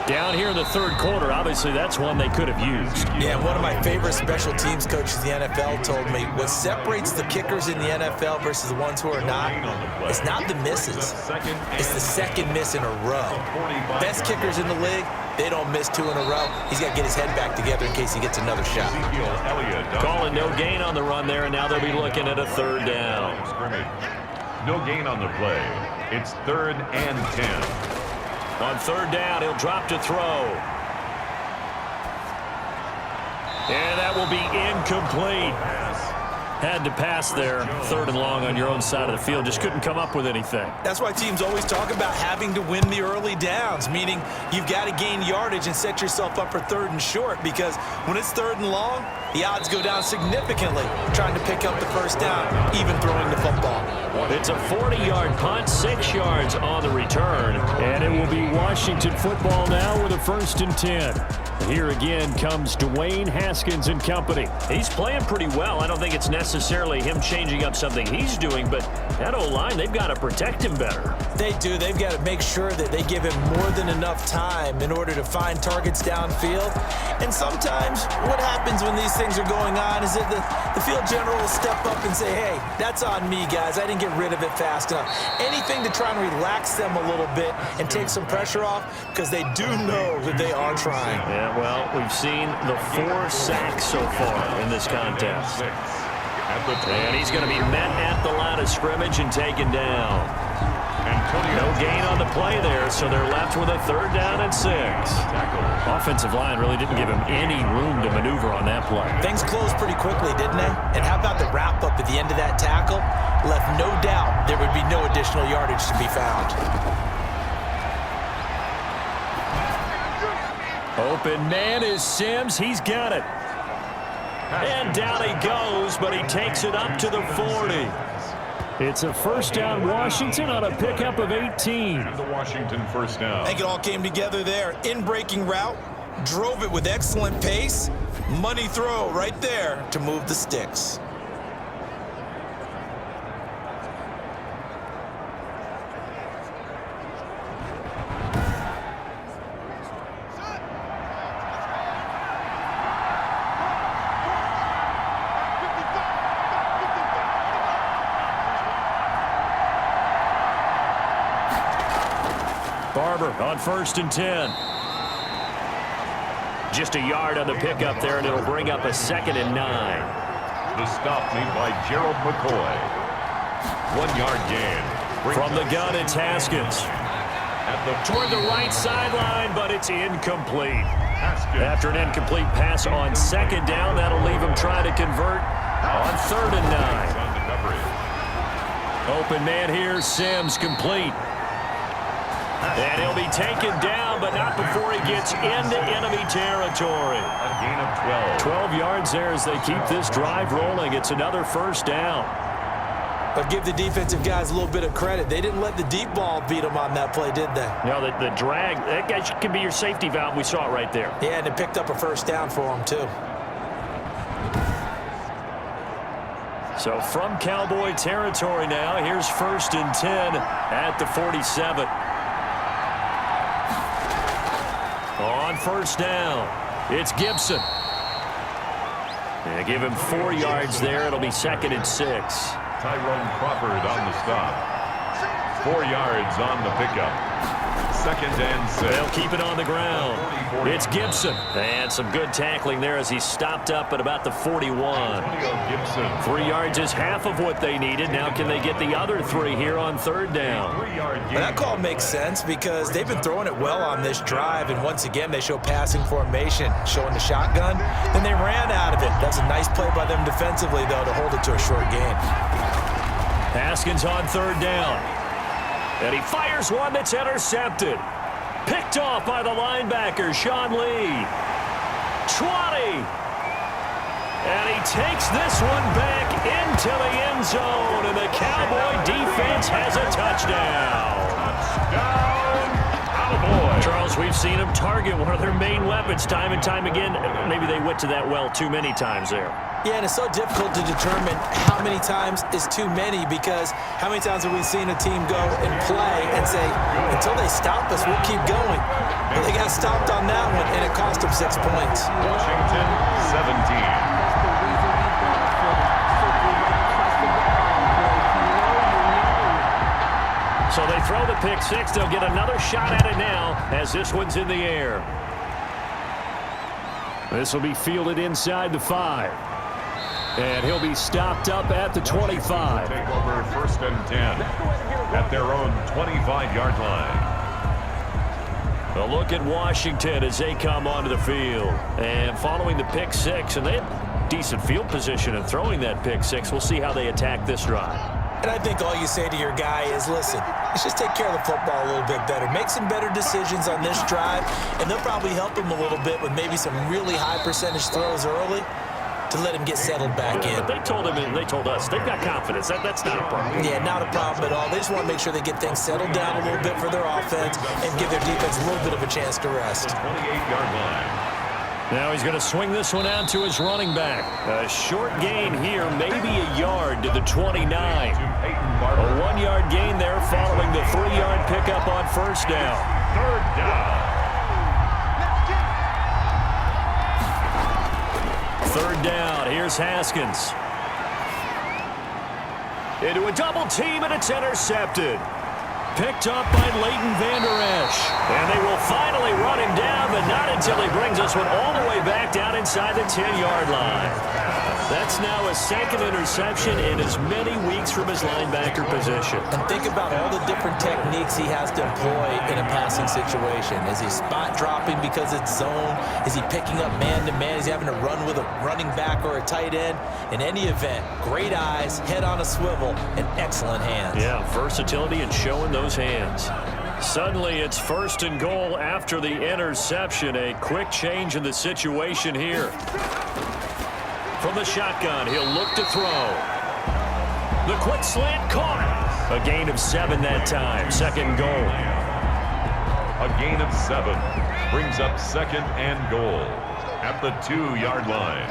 Down here in the 3rd quarter, obviously that's one they could have used. Yeah, one of my favorite special teams coaches in the NFL told me what separates the kickers in the NFL versus the ones who are not, it's not the misses. It's the 2nd miss in a row. Best kickers in the league, they don't miss 2 in a row. He's got to get his head back together in case he gets another shot. Calling no gain on the run there, and now they'll be looking at a 3rd down. No gain on the play. It's 3rd and 10. On 3rd down, he'll drop to throw. And that will be incomplete. Had to pass there, 3rd and long on your own side of the field. Just couldn't come up with anything. That's why teams always talk about having to win the early downs, meaning you've got to gain yardage and set yourself up for 3rd and short, because when it's 3rd and long, the odds go down significantly trying to pick up the 1st down, even throwing the football. It's a 40-yard punt, 6 yards on the return. And it will be Washington football now with a 1st and 10. Here again comes Dwayne Haskins and company. He's playing pretty well. I don't think it's necessarily him changing up something he's doing, but that O-line, they've got to protect him better. They do. They've got to make sure that they give him more than enough time in order to find targets downfield. And sometimes what happens when these things are going on is that the field general will step up and say, hey, that's on me, guys. I didn't get rid of it fast enough. Anything to try and relax them a little bit and take some pressure off, because they do know that they are trying. Yeah, well, we've seen the 4 sacks so far in this contest. And he's going to be met at the line of scrimmage and taken down. No gain on the play there, so they're left with a 3rd down and 6. Offensive line really didn't give him any room to maneuver on that play. Things closed pretty quickly, didn't they? And how about the wrap-up at the end of that tackle? Left no doubt there would be no additional yardage to be found. Open man is Sims. He's got it. And down he goes, but he takes it up to the 40. It's a 1st down Washington on a pickup of 18. The Washington 1st down. I think it all came together there. In-breaking route, drove it with excellent pace, Money throw right there to move the sticks. Barber on 1st and 10. Just a yard on the pickup there, and it'll bring up a 2nd and 9. The stop made by Gerald McCoy. 1-yard gain. From the gun, it's Haskins. Toward the right sideline, but it's incomplete. After an incomplete pass on 2nd down, that'll leave him trying to convert on 3rd and 9. Open man here, Sims, complete. And he'll be taken down, but not before he gets into enemy territory. A gain of 12. 12 yards there as they keep this drive rolling. It's another 1st down. But give the defensive guys a little bit of credit. They didn't let the deep ball beat them on that play, did they? No, the drag, that guy can be your safety valve. We saw it right there. Yeah, and it picked up a 1st down for them, too. So from Cowboy territory now, here's 1st and 10 at the 47. On 1st down, it's Gibson. They give him 4 yards there. It'll be 2nd and 6. Tyrone Crawford on the stop. 4 yards on the pickup. 2nd and 6. They'll keep it on the ground. It's Gibson. And some good tackling there as he stopped up at about the 41. 3 yards is half of what they needed. Now can they get the other 3 here on 3rd down? Well, that call makes sense because they've been throwing it well on this drive, and once again they show passing formation, showing the shotgun. Then they ran out of it. That's a nice play by them defensively, though, to hold it to a short gain. Haskins on 3rd down. And he fires one that's intercepted. Picked off by the linebacker, Sean Lee. 20. And he takes this one back into the end zone, and the Cowboy defense has a touchdown. Touchdown, Cowboy. Charles, we've seen them target one of their main weapons time and time again. Maybe they went to that well too many times there. Yeah, and it's so difficult to determine how many times is too many because how many times have we seen a team go and play and say, until they stop us, we'll keep going. But they got stopped on that one, and it cost them 6 points. Washington, 17. So they throw the pick 6. They'll get another shot at it now as this one's in the air. This will be fielded inside the 5. And he'll be stopped up at the 25. Take over 1st and 10 at their own 25-yard line. A look at Washington as they come onto the field. And following the pick 6, and they had decent field position in throwing that pick 6. We'll see how they attack this drive. And I think all you say to your guy is, listen, let's just take care of the football a little bit better. Make some better decisions on this drive, and they'll probably help him a little bit with maybe some really high percentage throws early to let him get settled back in. But they told him and they told us they've got confidence. That's not a problem. Yeah, not a problem at all. They just want to make sure they get things settled down a little bit for their offense and give their defense a little bit of a chance to rest. 28-yard line. Now he's going to swing this one out to his running back. A short gain here, maybe a yard to the 29. A 1-yard gain there following the 3-yard pickup on 1st down. 3rd down. 3rd down, here's Haskins. Into a double team, and it's intercepted. Picked up by Leighton Vander Esch. And they will finally run him down, but not until he brings this one all the way back down inside the 10-yard line. That's now a 2nd interception in as many weeks from his linebacker position. And think about all the different techniques he has to employ in a passing situation. Is he spot dropping because it's zone? Is he picking up man-to-man? Is he having to run with a running back or a tight end? In any event, great eyes, head on a swivel, and excellent hands. Yeah, versatility and showing those hands. Suddenly, it's 1st and goal after the interception. A quick change in the situation here. From the shotgun, he'll look to throw. The quick slant caught. A gain of 7 that time. 2nd goal. A gain of 7 brings up 2nd and goal. at the 2-yard line.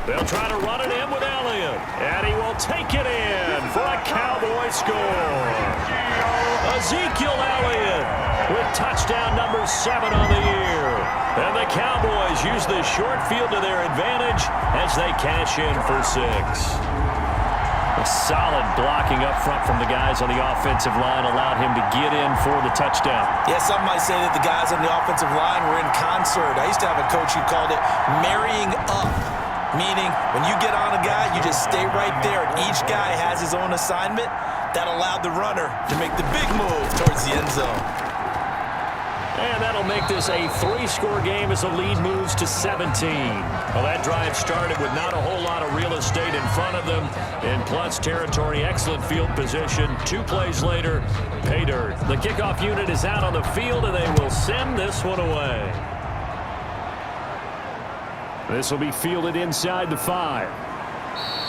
They'll try to run it in with Elliott, and he will take it in for a Cowboy score. Ezekiel Elliott with touchdown number 7 on the year. And the Cowboys use the short field to their advantage as they cash in for 6. A solid blocking up front from the guys on the offensive line allowed him to get in for the touchdown. Yeah, some might say that the guys on the offensive line were in concert. I used to have a coach who called it marrying up, meaning when you get on a guy, you just stay right there. Each guy has his own assignment. That allowed the runner to make the big move towards the end zone. And that'll make this a 3-score game as the lead moves to 17. Well, that drive started with not a whole lot of real estate in front of them. In plus territory, excellent field position. 2 plays later, pay dirt. The kickoff unit is out on the field, and they will send this one away. This will be fielded inside the 5.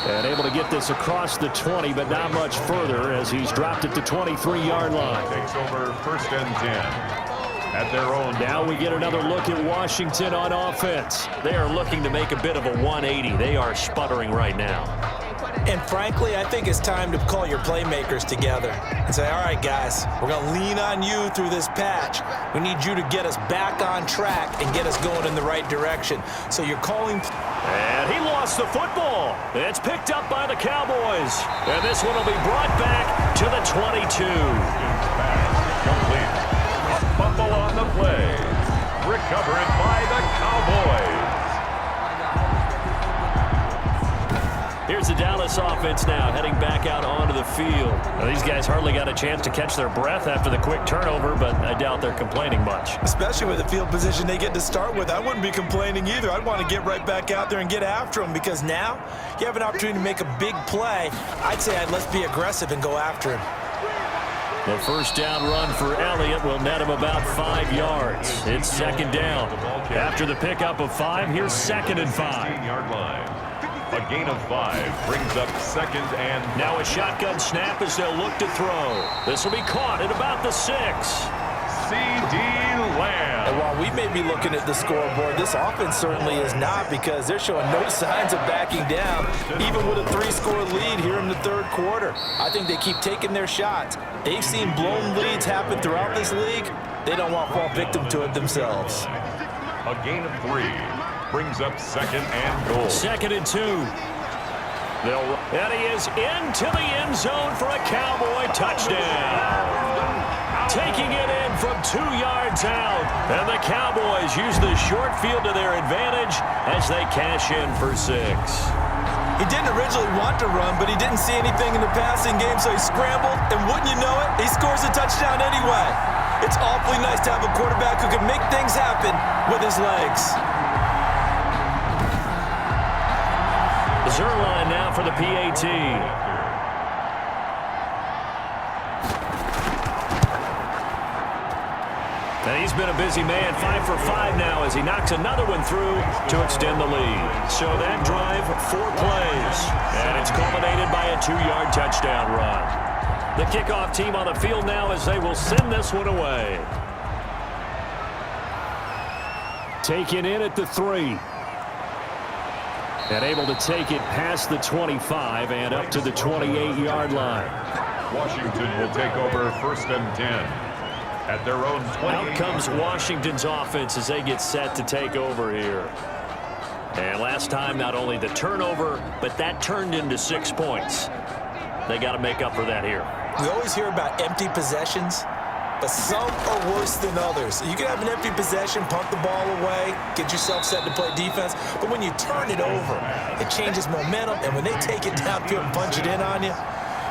And able to get this across the 20, but not much further as he's dropped at the 23-yard line. Takes over 1st and 10 at their own. Now we get another look at Washington on offense. They are looking to make a bit of a 180. They are sputtering right now. And frankly, I think it's time to call your playmakers together and say, all right, guys, we're going to lean on you through this patch. We need you to get us back on track and get us going in the right direction. So you're calling... And he lost the football. It's picked up by the Cowboys. And this one will be brought back to the 22. Pass complete. Buffalo on the play. Recovered by the Cowboys. Here's the Dallas offense now heading back out onto the field. Well, these guys hardly got a chance to catch their breath after the quick turnover, but I doubt they're complaining much. Especially with the field position they get to start with. I wouldn't be complaining either. I'd want to get right back out there and get after them because now you have an opportunity to make a big play. I'd say let's be aggressive and go after him. The first down run for Elliott will net him about 5 yards. It's 2nd down. After the pickup of 5, here's 2nd and 5. 16-yard line. A gain of 5 brings up 2nd and... Now a shotgun snap as they'll look to throw. This will be caught at about the 6. C.D. Lamb. And while we may be looking at the scoreboard, this offense certainly is not because they're showing no signs of backing down, even with a 3-score lead here in the 3rd quarter. I think they keep taking their shots. They've seen blown leads happen throughout this league. They don't want to fall victim to it themselves. A gain of 3 brings up 2nd and goal. 2nd and 2. And he is into the end zone for a Cowboy touchdown. Taking it in from 2 yards out. And the Cowboys use the short field to their advantage as they cash in for 6. He didn't originally want to run, but he didn't see anything in the passing game, so he scrambled, and wouldn't you know it, he scores a touchdown anyway. It's awfully nice to have a quarterback who can make things happen with his legs. Zerline now for the PAT. And he's been a busy man, 5 for 5 now as he knocks another one through to extend the lead. So that drive, 4 plays, and it's culminated by a 2-yard touchdown run. The kickoff team on the field now as they will send this one away. Taken in at the 3. And able to take it past the 25 and up to the 28-yard line. Washington will take over 1st and 10 at their own 20. Out comes Washington's offense as they get set to take over here. And last time, not only the turnover, but that turned into 6 points. They got to make up for that here. We always hear about empty possessions, but some are worse than others. You can have an empty possession, punt the ball away, get yourself set to play defense, but when you turn it over, it changes momentum, and when they take it downfield and punch it in on you,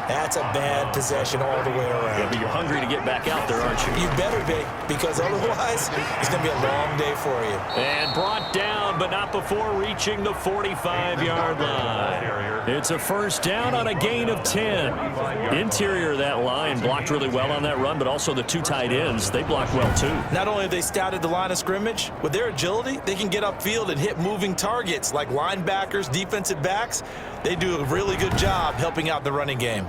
that's a bad possession all the way around. Yeah, but you're hungry to get back out there, aren't you? You better be, because otherwise, it's going to be a long day for you. And brought down, but not before reaching the 45-yard line. It's a first down on a gain of 10. Interior of that line blocked really well on that run, but also the 2 tight ends, they blocked well too. Not only have they scouted the line of scrimmage, with their agility, they can get upfield and hit moving targets like linebackers, defensive backs. They do a really good job helping out the running game.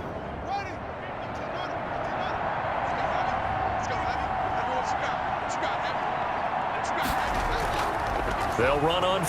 They'll run on